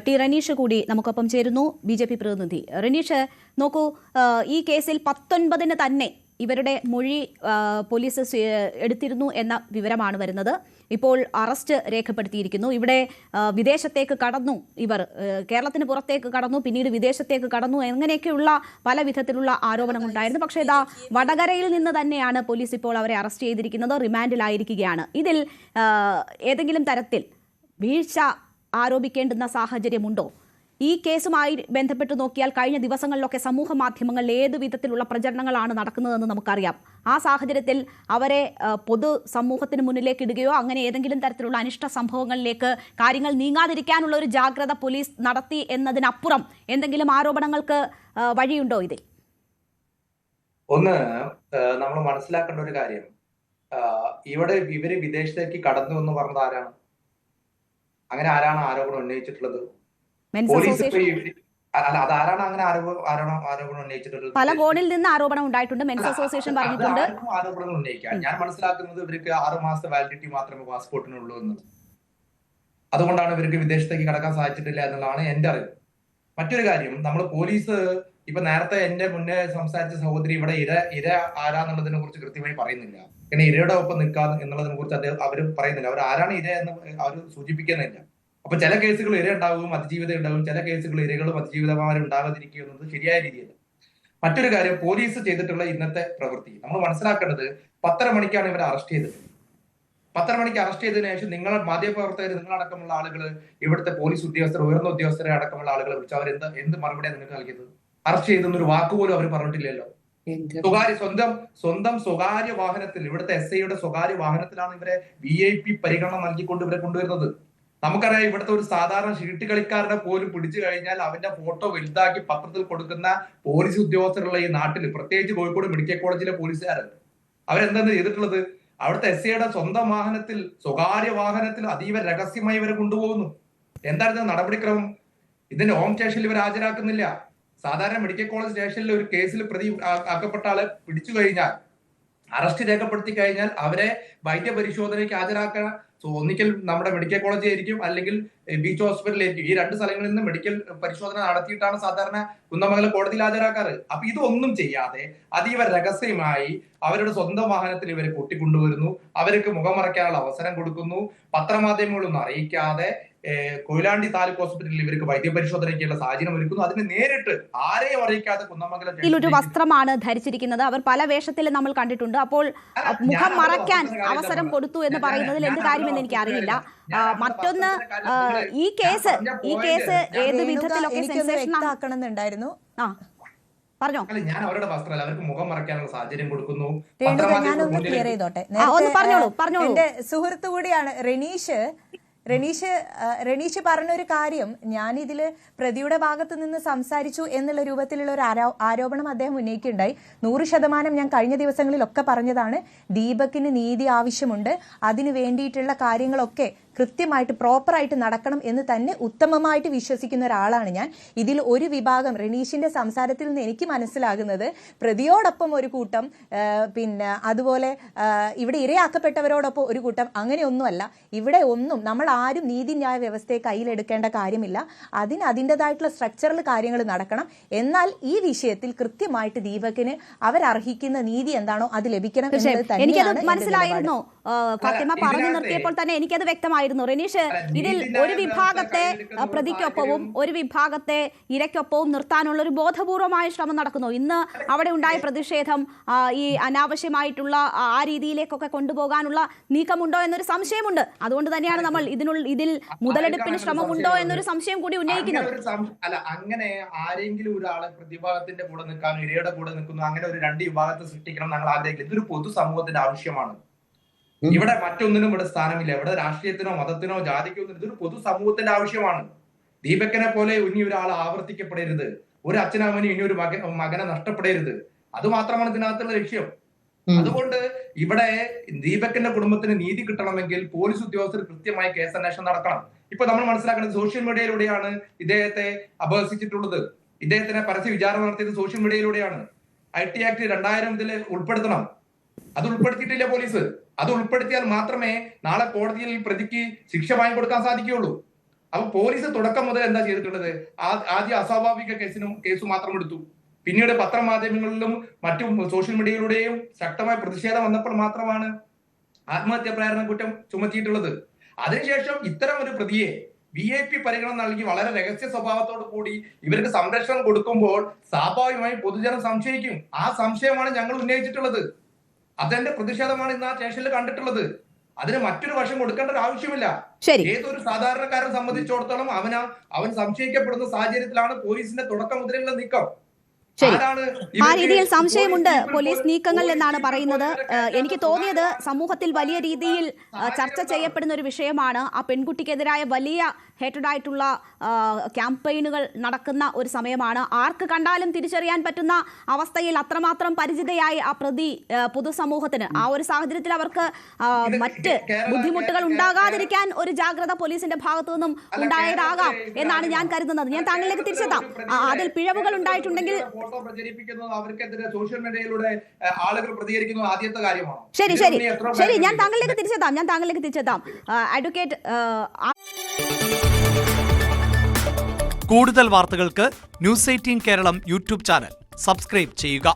T Ranish കൂടി നമുക്കൊപ്പം ചേരുന്നു, BJP പ്രതിനിധി. റനീഷ്, നോക്കൂ, ഈ കേസിൽ 19-ന് തന്നെ ഇവരുടെ മൊഴി പോലീസ് എടുത്തിരുന്നു എന്ന വിവരമാണ് വരുന്നത്. ഇപ്പോൾ അറസ്റ്റ് രേഖപ്പെടുത്തിയിരിക്കുന്നു. ഇവിടെ വിദേശത്തേക്ക് കടന്നു, ഇവർ കേരളത്തിന് പുറത്തേക്ക് കടന്നു, പിന്നീട് വിദേശത്തേക്ക് കടന്നു, എങ്ങനെയൊക്കെയുള്ള പല വിധത്തിലുള്ള ആരോപണങ്ങളുണ്ടായിരുന്നു. പക്ഷേ ഇതാ വടകരയിൽ നിന്ന് തന്നെയാണ് പോലീസ് ഇപ്പോൾ അവരെ അറസ്റ്റ് ചെയ്തിരിക്കുന്നത്, റിമാൻഡിലായിരിക്കുകയാണ്. ഇതിൽ ഏതെങ്കിലും തരത്തിൽ വീഴ്ച ആരോപിക്കേണ്ടുന്ന സാഹചര്യമുണ്ടോ? ഈ കേസുമായി ബന്ധപ്പെട്ട് നോക്കിയാൽ കഴിഞ്ഞ ദിവസങ്ങളിലൊക്കെ സമൂഹ മാധ്യമങ്ങളിൽ ഏത് വിധത്തിലുള്ള പ്രചരണങ്ങളാണ് നടക്കുന്നതെന്ന് നമുക്കറിയാം. ആ സാഹചര്യത്തിൽ അവരെ പൊതു സമൂഹത്തിന് മുന്നിലേക്ക് ഇടുകയോ അങ്ങനെ ഏതെങ്കിലും തരത്തിലുള്ള അനിഷ്ട സംഭവങ്ങളിലേക്ക് കാര്യങ്ങൾ നീങ്ങാതിരിക്കാനുള്ള ഒരു ജാഗ്രത പോലീസ് നടത്തി എന്നതിനപ്പുറം എന്തെങ്കിലും ആരോപണങ്ങൾക്ക് വഴിയുണ്ടോ ഇതിൽ? ഒന്ന്, നമ്മൾ മനസ്സിലാക്കേണ്ട ഒരു കാര്യം, ഇവര് വിദേശത്തേക്ക് കടന്നു എന്ന് പറഞ്ഞത് ആരാണ്? അങ്ങനെ ആരാണ് ആരോപണം ഉന്നയിച്ചിട്ടുള്ളത്? പോലീസ് അതാരാണ് അങ്ങനെ ആരോപണം ഉന്നയിച്ചിട്ടുള്ളത്? പല കോണിൽ നിന്ന് ആരോപണം ഉണ്ടായിട്ടുണ്ട്. മെൻസ് അസോസിയേഷൻ പറഞ്ഞിട്ടുണ്ട്. ആരോപണം ഉന്നയിക്കാം. ഞാൻ മനസ്സിലാക്കുന്നത് ഇവർക്ക് 6 മാസത്തെ വാലിഡിറ്റി മാത്രമേ പാസ്പോർട്ടിനുള്ളൂ എന്ന്. അതുകൊണ്ടാണ് ഇവർക്ക് വിദേശത്തേക്ക് കടക്കാൻ സാധിച്ചിട്ടില്ല എന്നുള്ളതാണ് എന്റെ അറിവ്. മറ്റൊരു കാര്യം, നമ്മൾ പോലീസ് ഇപ്പൊ നേരത്തെ എന്റെ മുന്നേ സംസാരിച്ച സഹോദരി ഇവിടെ ഇര ആരാന്നുള്ളതിനെ കുറിച്ച് കൃത്യമായി പറയുന്നില്ല. പിന്നെ ഇരയുടെ ഒപ്പം നിൽക്കുക എന്നുള്ളതിനെ കുറിച്ച് അവർ പറയുന്നില്ല. അവർ ആരാണ് ഇര എന്ന് അവർ സൂചിപ്പിക്കുന്നില്ല. അപ്പൊ ചില കേസുകൾ ഇര ഉണ്ടാവും, അതിജീവിതം ഉണ്ടാവും. ചില കേസുകൾ ഇരകളും അതിജീവിതമാരും ഉണ്ടാകാതിരിക്കുക എന്നത് ശരിയായ രീതിയല്ല. മറ്റൊരു കാര്യം, പോലീസ് ചെയ്തിട്ടുള്ള ഇന്നത്തെ പ്രവൃത്തി നമ്മൾ മനസ്സിലാക്കേണ്ടത്, 10:30 മണിക്കാണ് ഇവരെ അറസ്റ്റ് ചെയ്തത്. 10:30 മണിക്ക് അറസ്റ്റ് ചെയ്തതിനു ശേഷം മാധ്യമപ്രവർത്തകർ, നിങ്ങളടക്കമുള്ള ആളുകൾ, ഇവിടുത്തെ പോലീസ് ഉദ്യോഗസ്ഥർ, ഉയർന്ന ഉദ്യോഗസ്ഥരെ അടക്കമുള്ള ആളുകളെ വിളിച്ച് അവർ എന്ത് മറുപടിയാണ് നിങ്ങൾക്ക് നൽകിയത്? അറസ്റ്റ് ചെയ്തെന്നൊരു വാക്കുപോലും അവർ പറഞ്ഞിട്ടില്ലല്ലോ. സ്വന്തം സ്വകാര്യ വാഹനത്തിൽ, ഇവിടുത്തെ SIയുടെ സ്വകാര്യ വാഹനത്തിലാണ് ഇവരെ VIP പരിഗണന നൽകിക്കൊണ്ട് ഇവരെ കൊണ്ടുവരുന്നത്. നമുക്കറിയാം, ഇവിടുത്തെ ഒരു സാധാരണ ഷീട്ട് കളിക്കാരനെ പോലും പിടിച്ചു കഴിഞ്ഞാൽ അവന്റെ ഫോട്ടോ വലുതാക്കി പത്രത്തിൽ കൊടുക്കുന്ന പോലീസ് ഉദ്യോഗസ്ഥരുള്ള ഈ നാട്ടിൽ, പ്രത്യേകിച്ച് കോഴിക്കോട് മെഡിക്കൽ കോളേജിലെ പോലീസുകാർ, അവരെന്താണ് ചെയ്തിട്ടുള്ളത്? അവിടുത്തെ SIയുടെ സ്വന്തം വാഹനത്തിൽ, സ്വകാര്യ വാഹനത്തിൽ അതീവ രഹസ്യമായി ഇവരെ കൊണ്ടുപോകുന്നു. എന്താണ് നടപടിക്രമം? ഇതിന്റെ ഹോം സ്റ്റേഷനിൽ ഇവർ ഹാജരാക്കുന്നില്ല. സാധാരണ മെഡിക്കൽ കോളേജ് സ്റ്റേഷനിൽ ഒരു കേസിൽ പ്രതി ആക്കപ്പെട്ട ആളെ പിടിച്ചു കഴിഞ്ഞാൽ, അറസ്റ്റ് രേഖപ്പെടുത്തി കഴിഞ്ഞാൽ അവരെ വൈദ്യ പരിശോധനയ്ക്ക് ഹാജരാക്കാൻ ഒന്നിക്കൽ നമ്മുടെ മെഡിക്കൽ കോളേജ് ആയിരിക്കും, അല്ലെങ്കിൽ ബീച്ച് ഹോസ്പിറ്റലായിരിക്കും. ഈ 2 സ്ഥലങ്ങളിൽ നിന്ന് മെഡിക്കൽ പരിശോധന നടത്തിയിട്ടാണ് സാധാരണ കുന്നമംഗലം കോടതിയിൽ ഹാജരാക്കാറ്. അപ്പൊ ഇതൊന്നും ചെയ്യാതെ അതീവ രഹസ്യമായി അവരുടെ സ്വന്തം വാഹനത്തിൽ ഇവരെ കൂട്ടിക്കൊണ്ടുവരുന്നു. അവർക്ക് മുഖം മറയ്ക്കാനുള്ള അവസരം കൊടുക്കുന്നു. പത്രമാധ്യമങ്ങളൊന്നും അറിയിക്കാതെ കൊയിലാണ്ടി താലൂക്ക് ഹോസ്പിറ്റലിൽ ഇവർക്ക് വൈദ്യപരിശോധനയ്ക്കുള്ള സാഹചര്യം ഒരുക്കുന്നു. അതിന് നേരിട്ട് ആരെയും അറിയിക്കാതെ കുന്നമംഗലം ഒരു വസ്ത്രമാണ് ധരിച്ചിരിക്കുന്നത്. അവർ പല വേഷത്തിൽ നമ്മൾ കണ്ടിട്ടുണ്ട്. അപ്പോൾ മുഖം മറയ്ക്കാൻ അവസരം കൊടുത്തു എന്ന് പറയുന്നതിൽ എന്ത് കാര്യമെന്ന് എനിക്ക് അറിയില്ല. മറ്റൊന്ന്, ഈ കേസ് ഏത് വിധത്തിലൊക്കെ സെൻസേഷൻ ആക്കണമെന്നുണ്ടായിരുന്നു. പറഞ്ഞോ. ഞാൻ അവരുടെ വസ്ത്രമല്ല, അവർക്ക് മുഖം മറയ്ക്കാനുള്ള സാഹചര്യം കൊടുക്കുന്നു. ഞാനൊന്ന് ക്ലിയർ ചെയ്തോട്ടെ. എന്റെ സുഹൃത്തു കൂടിയാണ് റനീഷ് പറഞ്ഞൊരു കാര്യം, ഞാനിതിൽ പ്രതിയുടെ ഭാഗത്ത് നിന്ന് സംസാരിച്ചു എന്നുള്ള രൂപത്തിലുള്ള ഒരു ആരോപണം അദ്ദേഹം ഉന്നയിക്കുകയുണ്ടായി. 100% ഞാൻ കഴിഞ്ഞ ദിവസങ്ങളിലൊക്കെ പറഞ്ഞതാണ്, ദീപകിന് നീതി ആവശ്യമുണ്ട്. അതിനു വേണ്ടിയിട്ടുള്ള കാര്യങ്ങളൊക്കെ കൃത്യമായിട്ട് പ്രോപ്പറായിട്ട് നടക്കണം എന്ന് തന്നെ ഉത്തമമായിട്ട് വിശ്വസിക്കുന്ന ഒരാളാണ് ഞാൻ. ഇതിൽ ഒരു വിഭാഗം, റനീഷിന്റെ സംസാരത്തിൽ നിന്ന് എനിക്ക് മനസ്സിലാകുന്നത്, പ്രതിയോടൊപ്പം ഒരു കൂട്ടം, പിന്നെ അതുപോലെ ഇവിടെ ഇരയാക്കപ്പെട്ടവരോടൊപ്പം ഒരു കൂട്ടം, അങ്ങനെയൊന്നുമല്ല. ഇവിടെ ഒന്നും നമ്മൾ ആരും നീതിന്യായ വ്യവസ്ഥയെ കയ്യിലെടുക്കേണ്ട കാര്യമില്ല. അതിൻ്റെതായിട്ടുള്ള സ്ട്രക്ചറൽ കാര്യങ്ങൾ നടക്കണം. എന്നാൽ ഈ വിഷയത്തിൽ കൃത്യമായിട്ട് ദീപകിന് അവരർഹിക്കുന്ന നീതി എന്താണോ അത് ലഭിക്കണം എന്നത് തന്നെയാണ്. മനസ്സിലായിരുന്നു. ഫാത്തിമ പറഞ്ഞു നിർത്തിയപ്പോൾ തന്നെ എനിക്കത് വ്യക്തമായിരുന്നു. റനീഷ്, ഇതിൽ ഒരു വിഭാഗത്തെ പ്രതിക്കൊപ്പവും ഒരു വിഭാഗത്തെ ഇരയ്ക്കൊപ്പവും നിർത്താനുള്ള ഒരു ബോധപൂർവമായ ശ്രമം നടക്കുന്നു. ഇന്ന് അവിടെ ഉണ്ടായ പ്രതിഷേധം ഈ അനാവശ്യമായിട്ടുള്ള ആ രീതിയിലേക്കൊക്കെ കൊണ്ടുപോകാനുള്ള നീക്കമുണ്ടോ എന്നൊരു സംശയമുണ്ട്. അതുകൊണ്ട് തന്നെയാണ് നമ്മൾ ഇതിൽ മുതലെടുപ്പിന് ശ്രമമുണ്ടോ എന്നൊരു സംശയം കൂടി ഉന്നയിക്കുന്നത്. അല്ല, അങ്ങനെ ആരെങ്കിലും ഒരാളെ പ്രതിഭാഗത്തിന്റെ കൂടെ നിൽക്കാനോ ഇരയുടെ കൂടെ നിൽക്കുന്നു, അങ്ങനെ ഒരു 2 വിഭാഗത്തെ സൃഷ്ടിക്കണം ഞങ്ങൾ ആഗ്രഹിക്കുന്നത്. ഇതൊരു പൊതുസമൂഹത്തിന്റെ ആവശ്യമാണ്. ഇവിടെ മറ്റൊന്നിനും ഇവിടെ സ്ഥാനമില്ല. ഇവിടെ രാഷ്ട്രീയത്തിനോ മതത്തിനോ ജാതിക്കോ ഒന്നും, ഇതൊരു പൊതുസമൂഹത്തിന്റെ ആവശ്യമാണ്. ദീപകനെ പോലെ ഇനി ഒരാൾ ആവർത്തിക്കപ്പെടരുത്. ഒരു അച്ഛനമ്മനും ഇനി ഒരു മകനെ നഷ്ടപ്പെടരുത്. അത് മാത്രമാണ് ഇതിനകത്തുള്ള ലക്ഷ്യം. അതുകൊണ്ട് ഇവിടെ ദീപകിന്റെ കുടുംബത്തിന് നീതി കിട്ടണമെങ്കിൽ പോലീസ് ഉദ്യോഗസ്ഥർ കൃത്യമായി കേസന്വേഷണം നടക്കണം. ഇപ്പൊ നമ്മൾ മനസ്സിലാക്കുന്നത്, സോഷ്യൽ മീഡിയയിലൂടെയാണ് ഇദ്ദേഹത്തെ അപഹസിച്ചിട്ടുള്ളത്. ഇദ്ദേഹത്തിനെ പരസ്യ വിചാരണ നടത്തിയത് സോഷ്യൽ മീഡിയയിലൂടെയാണ്. IT ആക്ട് 2000 ഇതിൽ ഉൾപ്പെടുത്തണം. അത് ഉൾപ്പെടുത്തിയിട്ടില്ല പോലീസ്. അത് ഉൾപ്പെടുത്തിയാൽ മാത്രമേ നാളെ കോടതിയിൽ പ്രതിക്ക് ശിക്ഷ വാങ്ങിക്കൊടുക്കാൻ സാധിക്കുകയുള്ളൂ. അപ്പൊ പോലീസ് തുടക്കം മുതൽ എന്താ ചെയ്തിട്ടുള്ളത്? ആദ്യം അസ്വാഭാവിക കേസ് മാത്രം എടുത്തു. പിന്നീട് പത്രമാധ്യമങ്ങളിലും മറ്റു സോഷ്യൽ മീഡിയയിലൂടെയും ശക്തമായ പ്രതിഷേധം വന്നപ്പോൾ മാത്രമാണ് ആത്മഹത്യാ പ്രേരണ കുറ്റം ചുമത്തിയിട്ടുള്ളത്. അതിനുശേഷം ഇത്തരം ഒരു പ്രതിയെ VIP പരിഗണന നൽകി വളരെ രഹസ്യ സ്വഭാവത്തോടു കൂടി ഇവർക്ക് സംരക്ഷണം കൊടുക്കുമ്പോൾ സ്വാഭാവികമായും പൊതുജനം സംശയിക്കും. ആ സംശയമാണ് ഞങ്ങൾ ഉന്നയിച്ചിട്ടുള്ളത്. അതെന്റെ പ്രതിഷേധമാണ് ഇന്ന് ആ സ്റ്റേഷനിൽ കണ്ടിട്ടുള്ളത്. അതിന് മറ്റൊരു വശം കൊടുക്കേണ്ട ഒരു ആവശ്യമില്ല. ഏതൊരു സാധാരണക്കാരനെ സംബന്ധിച്ചിടത്തോളം അവൻ സംശയിക്കപ്പെടുന്ന സാഹചര്യത്തിലാണ് പോലീസിന്റെ തുടക്കം മുതലുള്ള നീക്കം. ആ രീതിയിൽ സംശയമുണ്ട് പോലീസ് നീക്കങ്ങൾ എന്നാണ് പറയുന്നത്. എനിക്ക് തോന്നിയത് സമൂഹത്തിൽ വലിയ രീതിയിൽ ചർച്ച ചെയ്യപ്പെടുന്ന ഒരു വിഷയമാണ്. ആ പെൺകുട്ടിക്കെതിരായ വലിയ ഹേറ്റഡ് ആയിട്ടുള്ള ക്യാമ്പയിനുകൾ നടക്കുന്ന ഒരു സമയമാണ്. ആർക്ക് കണ്ടാലും തിരിച്ചറിയാൻ പറ്റുന്ന അവസ്ഥയിൽ അത്രമാത്രം പരിചിതയായി ആ പ്രതി പൊതുസമൂഹത്തിന്. ആ ഒരു സാഹചര്യത്തിൽ അവർക്ക് മറ്റ് ബുദ്ധിമുട്ടുകൾ ഉണ്ടാകാതിരിക്കാൻ ഒരു ജാഗ്രത പോലീസിന്റെ ഭാഗത്തു നിന്നും ഉണ്ടായതാകാം എന്നാണ് ഞാൻ കരുതുന്നത്. ഞാൻ താങ്കളിലേക്ക് തിരിച്ചെത്താം. അതിൽ പിഴവുകൾ ഉണ്ടായിട്ടുണ്ടെങ്കിൽ ഫോട്ടോ പ്രചരിപ്പിക്കുന്നത്, അവർക്കെതിരെ സോഷ്യൽ മീഡിയയിലൂടെ ആളുകൾ പ്രതികരിക്കുന്നത് ആദ്യത്തെ കാര്യമാണ്. ശരി, ഞാൻ താങ്കളിലേക്ക് തിരിച്ചെത്താം. അഡ്വക്കേറ്റ്, കൂടുതൽ വാർത്തകൾക്ക് news 18 Keralam YouTube channel subscribe ചെയ്യുക.